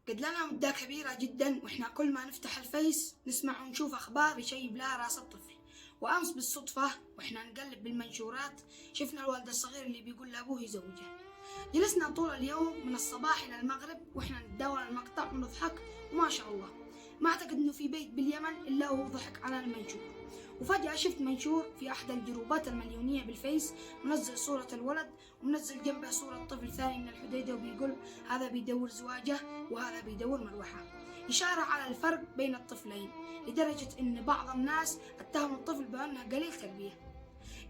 قد لنا مدة كبيرة جدا واحنا كل ما نفتح الفيس نسمع ونشوف اخبار يشيب لها راس الطفل. وامس بالصدفة واحنا نقلب بالمنشورات شفنا الولد الصغير اللي بيقول لابوه يزوجه. جلسنا طول اليوم من الصباح الى المغرب واحنا نتداول المقطع ونضحك، وما شاء الله ما اعتقد انه في بيت باليمن الا وهو ضحك على المنشور. وفجأة شفت منشور في احدى الجروبات المليونية بالفيس منزل صورة الولد ومنزل جنبه صورة طفل ثاني من الحديدة وبيقول هذا بيدور زواجه وهذا بيدور مروحة، إشارة على الفرق بين الطفلين، لدرجة ان بعض الناس اتهموا الطفل بانه قليل تربية.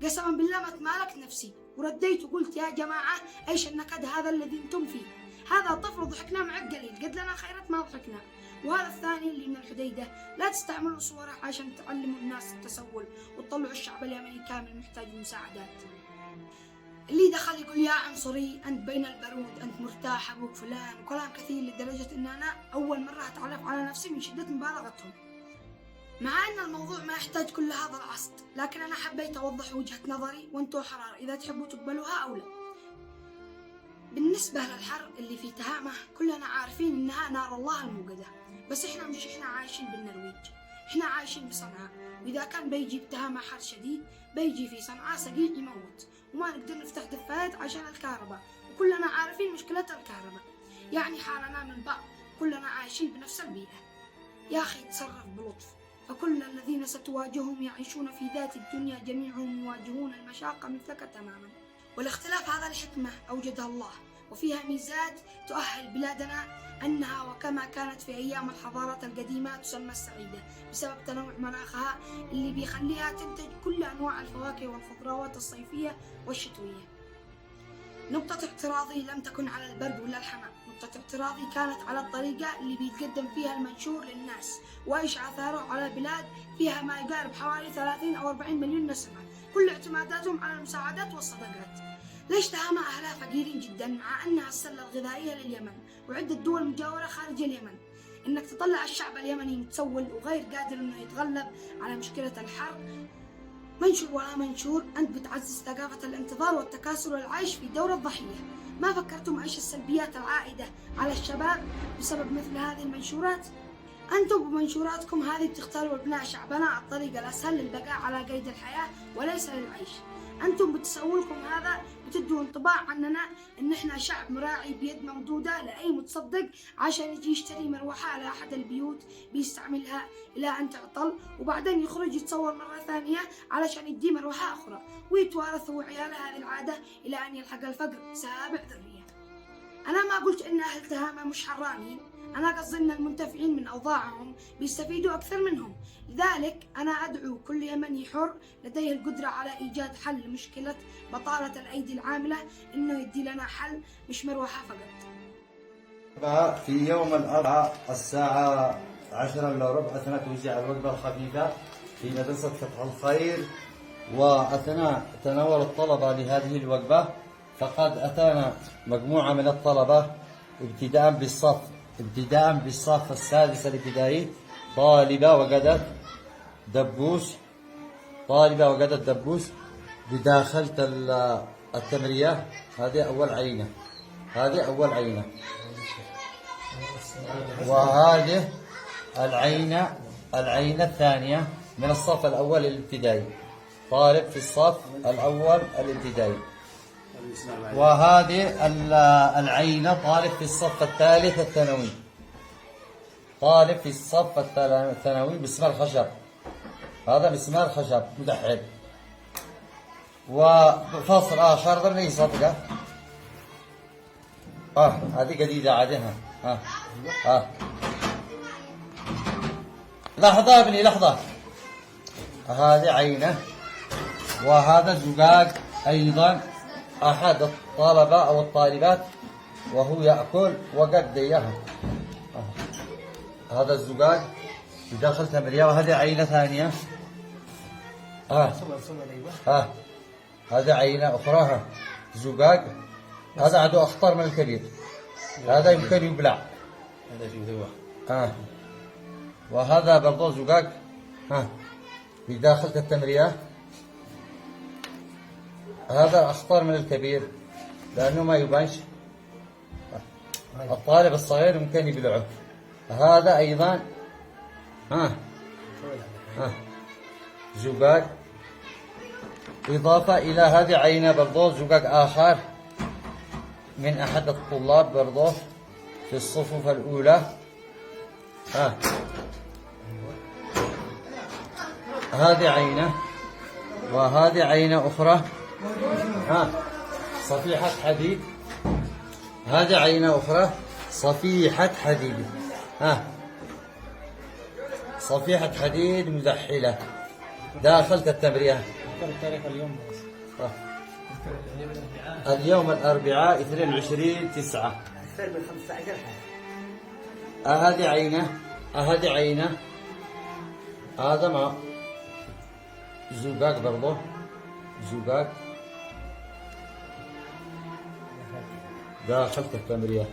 قسما بالله ما تمالكت نفسي ورديت وقلت يا جماعة ايش النكد هذا الذي انتم فيه؟ هذا طفل ضحكنا مع قليل قد لنا خيرات ما ضحكنا، وهذا الثاني اللي من الحديدة لا تستعملوا صوره عشان تعلموا الناس التسول وتطلعوا الشعب اليمني كامل محتاج مساعدات. اللي دخل يقول يا عنصري انت بين البارود انت مرتاح ابوك فلان وكلام كثير، لدرجة ان انا اول مرة اتعرف على نفسي من شدة مبالغتهم، مع ان الموضوع ما يحتاج كل هذا العصد، لكن انا حبيت اوضح وجهة نظري وانتوا حرار اذا تحبوا تقبلوها او لا. بالنسبة للحر اللي في تهامة كلنا عارفين انها نار الله الموقدة، بس احنا مش عايشين بالنرويج، احنا عايشين بصنعاء، واذا كان بيجي بتهامة حر شديد بيجي في صنعاء سقيع يموت وما نقدر نفتح دفايات عشان الكهرباء، وكلنا عارفين مشكلة الكهرباء، يعني حالنا من بعض كلنا عايشين بنفس البيئة. يا اخي تصرف بلطف، فكل الذين ستواجههم يعيشون في ذات الدنيا جميعهم يواجهون المشاق مثلك تماما، والاختلاف هذا الحكمة أوجدها الله، وفيها ميزات تؤهل بلادنا أنها وكما كانت في أيام الحضارات القديمة تسمى السعيدة بسبب تنوع مناخها اللي بيخليها تنتج كل أنواع الفواكه والخضروات الصيفية والشتوية. نقطة اعتراضي لم تكن على البرد ولا الحمام، نقطة اعتراضي كانت على الطريقة اللي بيتقدم فيها المنشور للناس وإيش آثاره على بلاد فيها ما يقارب حوالي 30 أو 40 مليون نسمة كل اعتماداتهم على المساعدات والصدقات. ليش تهامة أهلها فقيرين جدا مع أنها السلة الغذائية لليمن وعدة دول مجاورة خارج اليمن؟ إنك تطلع الشعب اليمني متسول وغير قادر إنه يتغلب على مشكلة الحر. منشور ولا منشور أنت بتعزز ثقافة الانتظار والتكاسل والعيش في دور الضحية. ما فكرتم إيش السلبيات العائدة على الشباب بسبب مثل هذه المنشورات؟ أنتم بمنشوراتكم هذه بتختاروا لبناء شعبنا الطريق الأسهل للبقاء على قيد الحياة وليس للعيش. أنتم بتسولكم هذا بتدوا انطباع عننا إن إحنا شعب مراعي بيد ممدودة لأي متصدق عشان يجي يشتري مروحة على أحد البيوت بيستعملها إلى أن تعطل وبعدين يخرج يتصور مرة ثانية علشان يدي مروحة أخرى ويتوارثوا عياله هذه العادة إلى أن يلحق الفقر سابع ذرية. أنا ما قلت إن أهل تهامة مش حرامين، أنا قصدي إن المنتفعين من أوضاعهم بيستفيدوا أكثر منهم، لذلك أنا أدعو كل يمني حر لديه القدرة على إيجاد حل لمشكلة بطالة الأيدي العاملة إنه يدي لنا حل مش مروحة فقط. في يوم الأربعاء الساعة 10:15 أثناء توزيع الوجبة الخفيفة في مدرسة فتح الخير، وأثناء تناول الطلبة لهذه الوجبة فقد أتانا مجموعة من الطلبة ابتداء بالصف السادس الابتدائي طالبة وجدت دبوس بداخل التمرية. هذه أول عينة، وهذه العينة الثانية من الصف الأول الابتدائي، طالب في الصف الأول الابتدائي. وهذه العينة طالب في الصف الثالث الثانوي، مسمار خشب، هذا مسمار خشب مدحرج. وفصل آخر ضمن صدقة هذه جديدة عادها. لحظة يا ابني لحظة، هذه عينة، وهذا زجاج أيضا أحد الطلبة أو الطالبات وهو يأكل وقد إياها. هذا الزجاج بداخل تمرية، وهذه عينة ثانية. هذه عينة أخرى زجاج، هذا عدو أخطر من الكبير، هذا يمكن يبلع. وهذا برضو زجاج بداخل التمرية، هذا أخطر من الكبير لأنه ما يبانش. الطالب الصغير ممكن يبلعه. هذا أيضا زجاج، إضافة إلى هذه عينة برضو زجاج آخر من أحد الطلاب برضو في الصفوف الأولى. هذه عينة، وهذه عينة أخرى صفيحة حديد. هذه عينة أخرى صفيحة حديد، صفيحة حديد مزحلة داخل التمرية. اليوم الأربعاء 22/9. أكثر من 15 حاجة. هذه عينة، هذه عينة، هذا مع زجاج برضه، زجاج داخل التمرية.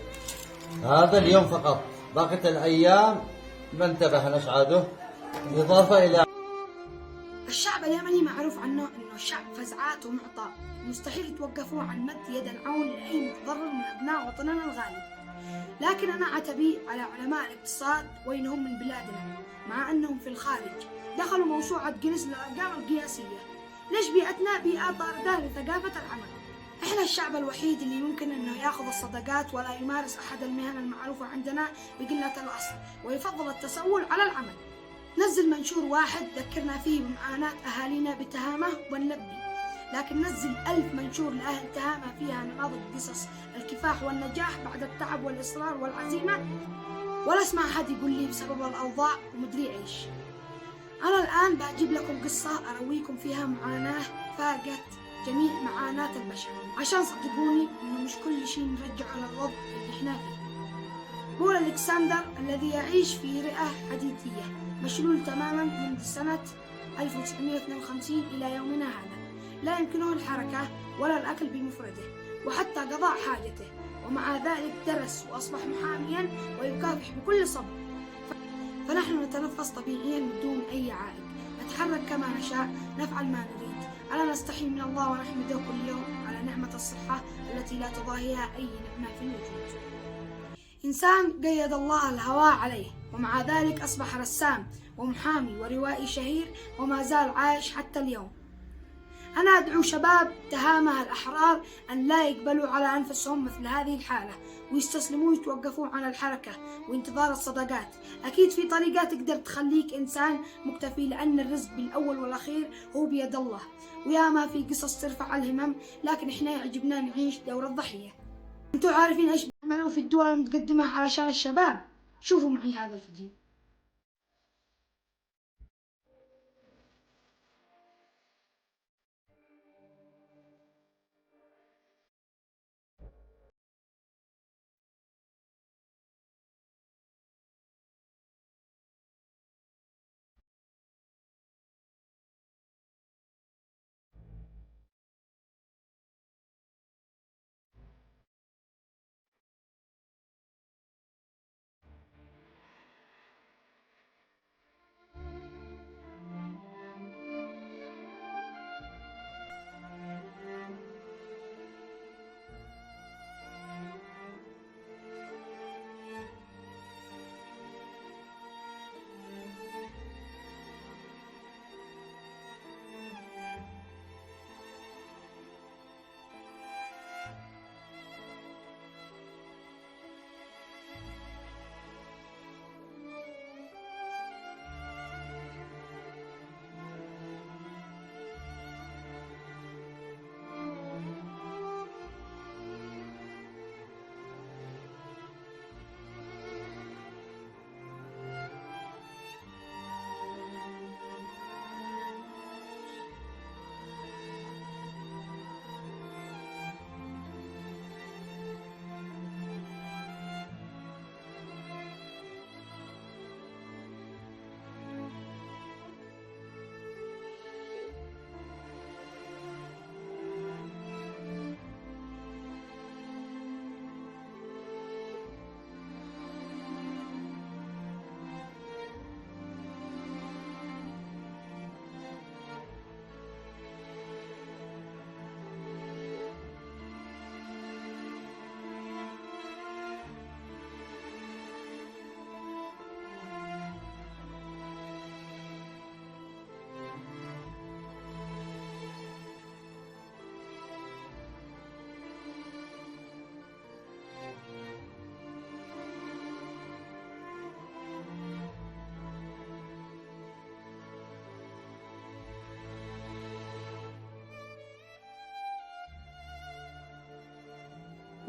هذا اليوم فقط، بقية الأيام ما انتبهناش عاده. إضافة إلى الشعب اليمني معروف عنه انه شعب فزعات ومعطاء، مستحيل يتوقفوا عن مد يد العون لاي متضرر من ابناء وطننا الغالي. لكن انا عتبي على علماء الاقتصاد وينهم من بلادنا، مع انهم في الخارج دخلوا موسوعة جينيس للارقام القياسية. ليش بيئتنا بيئة طاردة لثقافة العمل؟ احنا الشعب الوحيد اللي ممكن انه ياخذ الصدقات ولا يمارس احد المهن المعروفة عندنا بقلة الاصل، ويفضل التسول على العمل. نزل منشور واحد ذكرنا فيه بمعاناة أهالينا بتهامة ونلبي، لكن نزل 1000 منشور لأهل تهامة فيها نماذج قصص الكفاح والنجاح بعد التعب والإصرار والعزيمة، ولا اسمع أحد يقول لي بسبب الأوضاع ومدري إيش. أنا الآن بجيب لكم قصة أرويكم فيها معاناة فاقت جميع معاناة البشر، عشان صدقوني إنه مش كل شيء نرجعه للوضع اللي إحنا فيه. بول ألكسندر الذي يعيش في رئة حديدية مشلول تماما منذ سنة 1952 إلى يومنا هذا، لا يمكنه الحركة ولا الأكل بمفرده وحتى قضاء حاجته، ومع ذلك درس وأصبح محاميا ويكافح بكل صبر. فنحن نتنفس طبيعيا بدون أي عائق، نتحرك كما نشاء، نفعل ما نريد. ألا نستحي من الله ونحمده كل يوم على نعمة الصحة التي لا تضاهيها أي نعمة في الوجود. إنسان قيد الله الهواء عليه، ومع ذلك أصبح رسام ومحامي وروائي شهير وما زال عايش حتى اليوم. أنا أدعو شباب تهامة الأحرار أن لا يقبلوا على أنفسهم مثل هذه الحالة ويستسلموا ويتوقفوا عن الحركة وانتظار الصدقات. أكيد في طريقة تقدر تخليك إنسان مكتفي، لأن الرزق بالأول والأخير هو بيد الله، وياما في قصص ترفع الهمم، لكن إحنا يعجبنا نعيش دور الضحية. أنتوا عارفين إيش بيعملوا في الدول المتقدمة علشان الشباب؟ شوفوا معي هذا الفيديو.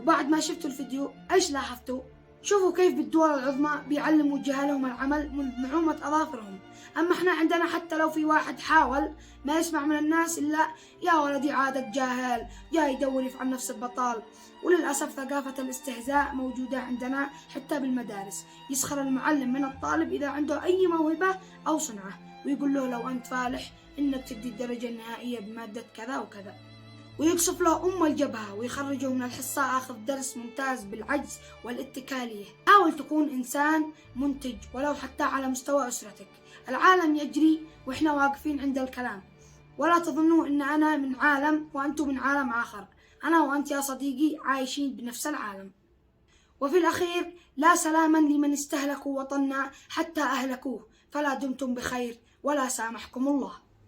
وبعد ما شفتوا الفيديو ايش لاحظتوا؟ شوفوا كيف بالدول العظمى بيعلموا جهالهم العمل من نعومة أظافرهم، أما إحنا عندنا حتى لو في واحد حاول ما يسمع من الناس إلا يا ولدي عادك جاهل، جاي يدور يفعل نفس البطال. وللأسف ثقافة الاستهزاء موجودة عندنا حتى بالمدارس، يسخر المعلم من الطالب إذا عنده أي موهبة أو صنعة، ويقول له لو أنت فالح إنك تدي الدرجة النهائية بمادة كذا وكذا، ويقصف له الجبهة ويخرجه من الحصة آخذ درس ممتاز بالعجز والاتكالية. حاول تكون إنسان منتج ولو حتى على مستوى أسرتك. العالم يجري وإحنا واقفين عند الكلام، ولا تظنوا إن أنا من عالم وأنتم من عالم آخر، أنا وأنت يا صديقي عايشين بنفس العالم. وفي الأخير لا سلاما لمن استهلكوا وطننا حتى أهلكوه، فلا دمتم بخير ولا سامحكم الله.